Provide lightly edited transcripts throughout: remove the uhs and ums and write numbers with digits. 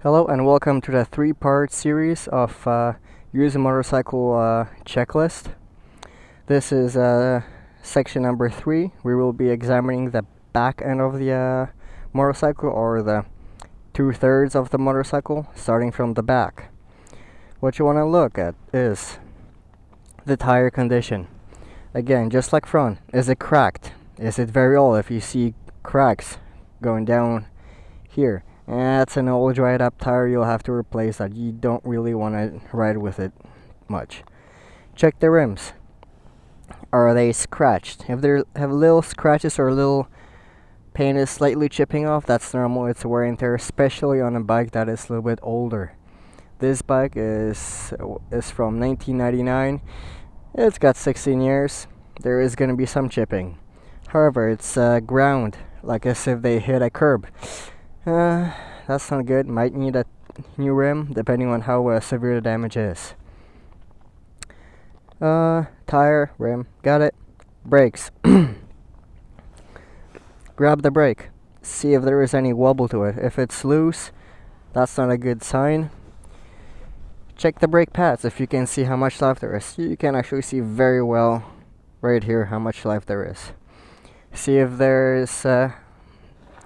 Hello and welcome to the three-part series of Use a Motorcycle Checklist. This is section number 3. We will be examining the back end of the motorcycle, or the 2/3 of the motorcycle, starting from the back. What you want to look at is the tire condition. Again, just like front, is it cracked? Is it very old? If you see cracks going down here, that's an old dried up tire. You'll have to replace that. You don't really want to ride with it much. Check the rims. Are they scratched? If they have little scratches or little paint is slightly chipping off, that's normal. It's wear and tear, especially on a bike that is a little bit older. This bike is from 1999. It's got 16 years. There is going to be some chipping. However, it's ground, like as if they hit a curb. That's not good. Might need a new rim, depending on how severe the damage is. Tire, rim, got it. Brakes. Grab the brake. See if there is any wobble to it. If it's loose, that's not a good sign. Check the brake pads if you can see how much life there is. You can actually see very well right here how much life there is. See if there's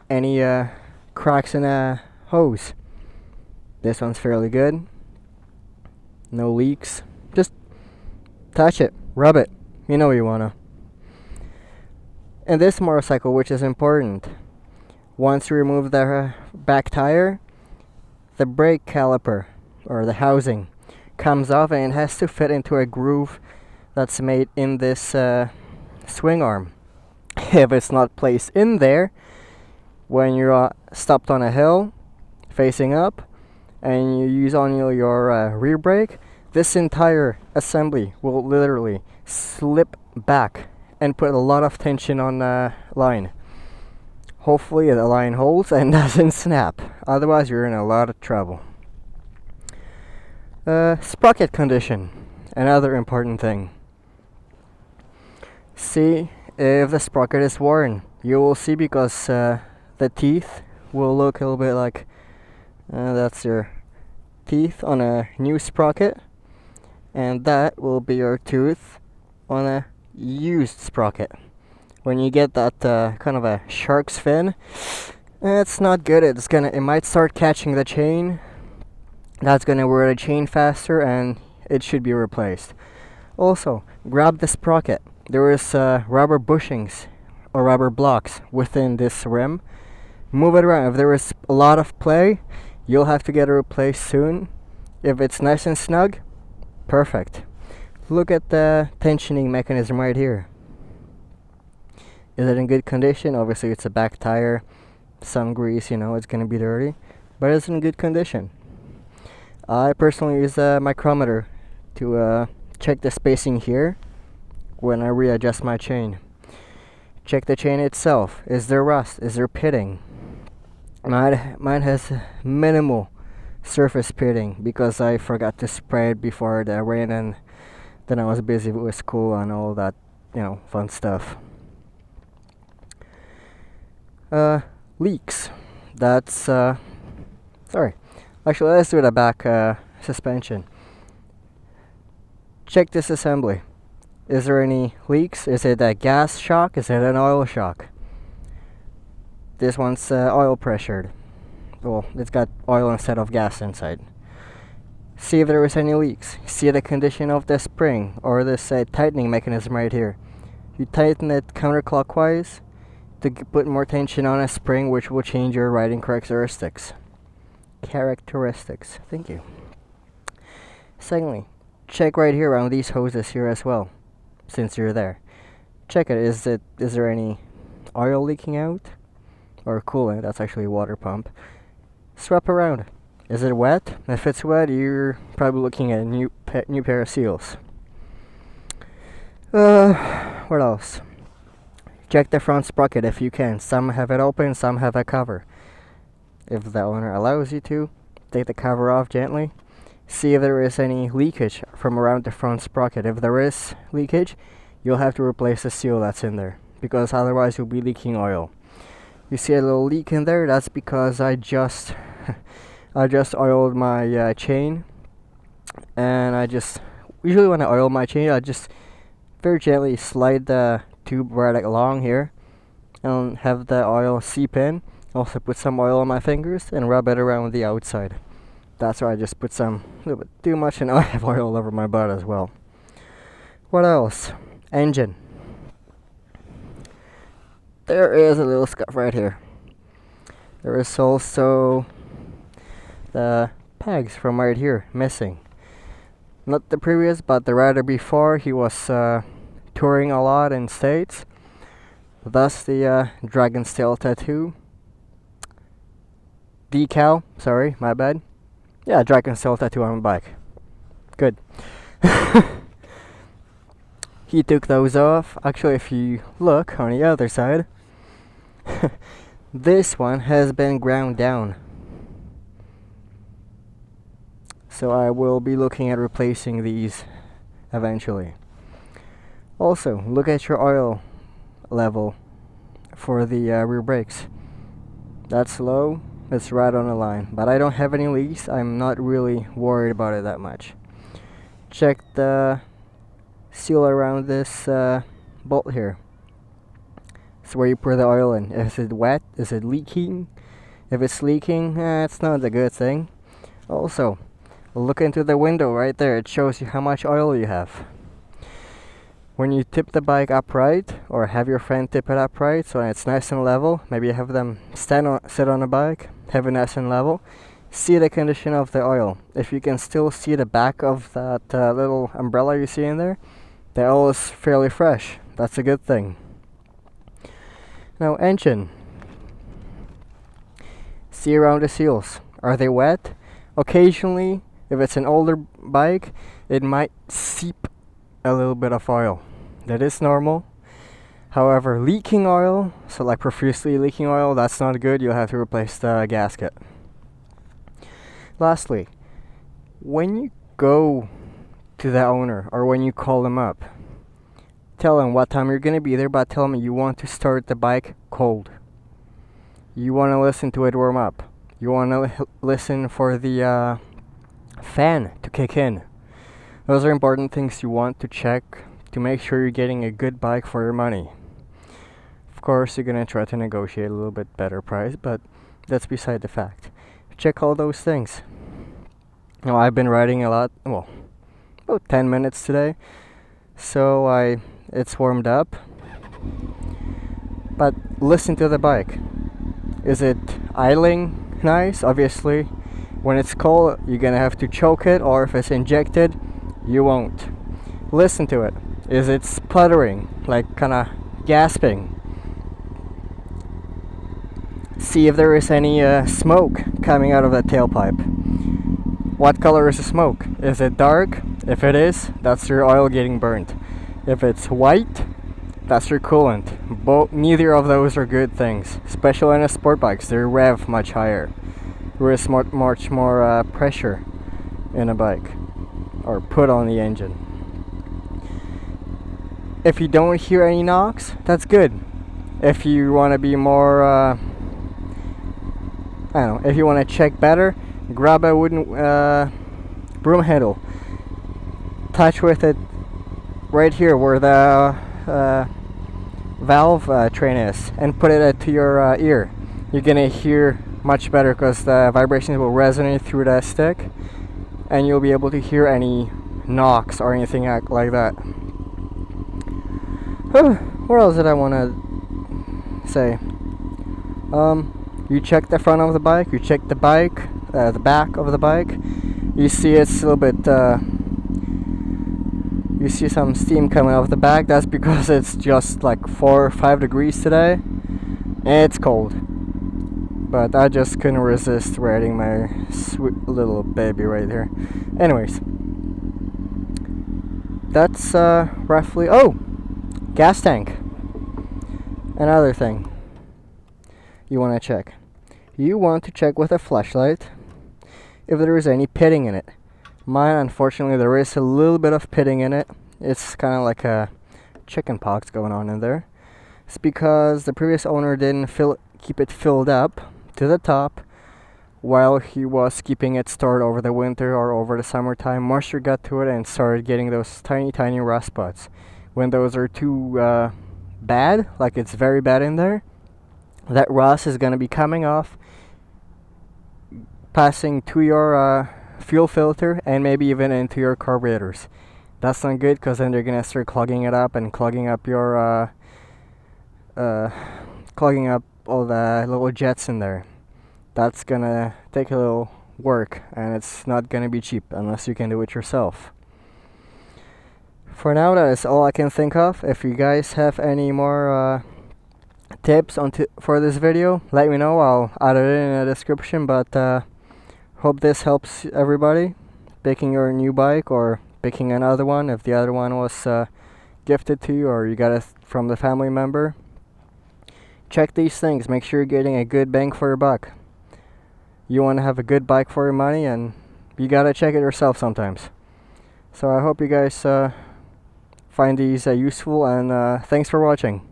any cracks in a hose. This one's fairly good. No leaks. Just touch it, rub it. You know you wanna. In this motorcycle, which is important, once you remove the back tire, the brake caliper, or the housing, comes off and it has to fit into a groove that's made in this swing arm. If it's not placed in there, when you're stopped on a hill facing up and you use on your rear brake, this entire assembly will literally slip back and put a lot of tension on the line. Hopefully the line holds and doesn't snap, otherwise you're in a lot of trouble. Sprocket condition, another important thing. See if the sprocket is worn. You will see, because the teeth will look a little bit like that's your teeth on a new sprocket, and that will be your tooth on a used sprocket. When you get that kind of a shark's fin, it's not good. It might start catching the chain. That's gonna wear the chain faster, and it should be replaced. Also, grab the sprocket. There is rubber bushings or rubber blocks within this rim. Move it around. If there is a lot of play, you'll have to get it replaced soon. If it's nice and snug, perfect. Look at the tensioning mechanism right here. Is it in good condition? Obviously it's a back tire. Some grease, it's going to be dirty, but it's in good condition. I personally use a micrometer to check the spacing here when I readjust my chain. Check the chain itself. Is there rust? Is there pitting? Mine has minimal surface pitting because I forgot to spray it before the rain, and then I was busy with school and all that, fun stuff. Leaks. That's sorry. Actually, let's do the back suspension. Check this assembly. Is there any leaks? Is it a gas shock? Is it an oil shock? This one's oil pressured. Well, it's got oil instead of gas inside. See if there is any leaks. See the condition of the spring, or this tightening mechanism right here. You tighten it counterclockwise to put more tension on a spring, which will change your riding characteristics. Thank you. Secondly, check right here around these hoses here as well, since you're there. Check it. Is there any oil leaking out? Or coolant? That's actually a water pump. Swap around. Is it wet? If it's wet, you're probably looking at a new pair of seals. What else? Check the front sprocket if you can. Some have it open, some have a cover. If the owner allows you to, take the cover off gently. See if there is any leakage from around the front sprocket. If there is leakage, you'll have to replace the seal that's in there, because otherwise you'll be leaking oil. You see a little leak in there? That's because I just I just oiled my chain, and I just usually when I oil my chain, I just very gently slide the tube right along here and have the oil seep in. Also put some oil on my fingers and rub it around the outside. That's why I just put some a little bit too much, and I have oil all over my butt as well. What else? Engine. There is a little scuff right here. There is also the pegs from right here missing. Not the previous, but the rider before. He was touring a lot in States. Thus the Dragon's Tail tattoo. Decal, sorry, my bad. Yeah, Dragon's Tail tattoo on my bike. Good. He took those off. Actually, if you look on the other side, this one has been ground down. So I will be looking at replacing these eventually. Also, look at your oil level for the rear brakes. That's low. It's right on the line. But I don't have any leaks. I'm not really worried about it that much. Check the seal around this bolt here. It's where you pour the oil in. Is it wet? Is it leaking? If it's leaking, it's not a good thing. Also, look into the window right there. It shows you how much oil you have. When you tip the bike upright, or have your friend tip it upright so it's nice and level, maybe have them sit on the bike, have it nice and level, see the condition of the oil. If you can still see the back of that little umbrella you see in there, the oil is fairly fresh. That's a good thing. Now, engine. See around the seals. Are they wet? Occasionally, if it's an older bike, it might seep a little bit of oil. That is normal. However, leaking oil, so like profusely leaking oil, that's not good. You'll have to replace the gasket. Lastly, when you go to the owner or when you call them up, tell them what time you're going to be there, but tell them you want to start the bike cold. You want to listen to it warm up. You want to listen for the fan to kick in. Those are important things you want to check to make sure you're getting a good bike for your money. Of course, you're going to try to negotiate a little bit better price, but that's beside the fact. Check all those things. Now, I've been riding a lot, well, about 10 minutes today, so it's warmed up. But listen to the bike. Is it idling nice? Obviously, when it's cold, you're gonna have to choke it, or if it's injected, you won't. Listen to it. Is it sputtering, like kinda gasping? See if there is any smoke coming out of the tailpipe. What color is the smoke? Is it dark? If it is, that's your oil getting burnt. If it's white, that's your coolant. Neither of those are good things, especially in a sport bikes. They rev much higher. There is much more pressure in a bike, or put on the engine. If you don't hear any knocks, that's good. If you want to be more, I don't know, if you want to check better, grab a wooden broom handle, touch with it right here where the valve train is, and put it to your ear. You're gonna hear much better because the vibrations will resonate through the stick, and you'll be able to hear any knocks or anything like that. What else did I want to say? You check the front of the bike, you check the bike, the back of the bike. You see it's a little bit, you see some steam coming off the back. That's because it's just like 4 or 5 degrees today, and it's cold. But I just couldn't resist riding my sweet little baby right here. Anyways, that's roughly. Oh, gas tank. Another thing you want to check. You want to check with a flashlight if there is any pitting in it. Mine, unfortunately, there is a little bit of pitting in it. It's kind of like a chicken pox going on in there. It's because the previous owner didn't keep it filled up to the top while he was keeping it stored over the winter or over the summertime, moisture got to it and started getting those tiny rust spots. When those are too bad, like it's very bad in there, that rust is going to be coming off, passing to your fuel filter and maybe even into your carburetors. That's not good, because then they're going to start clogging it up and clogging up your clogging up all the little jets in there. That's gonna take a little work, and it's not gonna be cheap unless you can do it yourself. For now, that is all I can think of. If you guys have any more tips for this video, let me know. I'll add it in the description. But hope this helps everybody picking your new bike or picking another one if the other one was gifted to you or you got it from the family member. Check these things. Make sure you're getting a good bang for your buck. You want to have a good bike for your money, and you gotta check it yourself sometimes. So I hope you guys find these useful, and thanks for watching.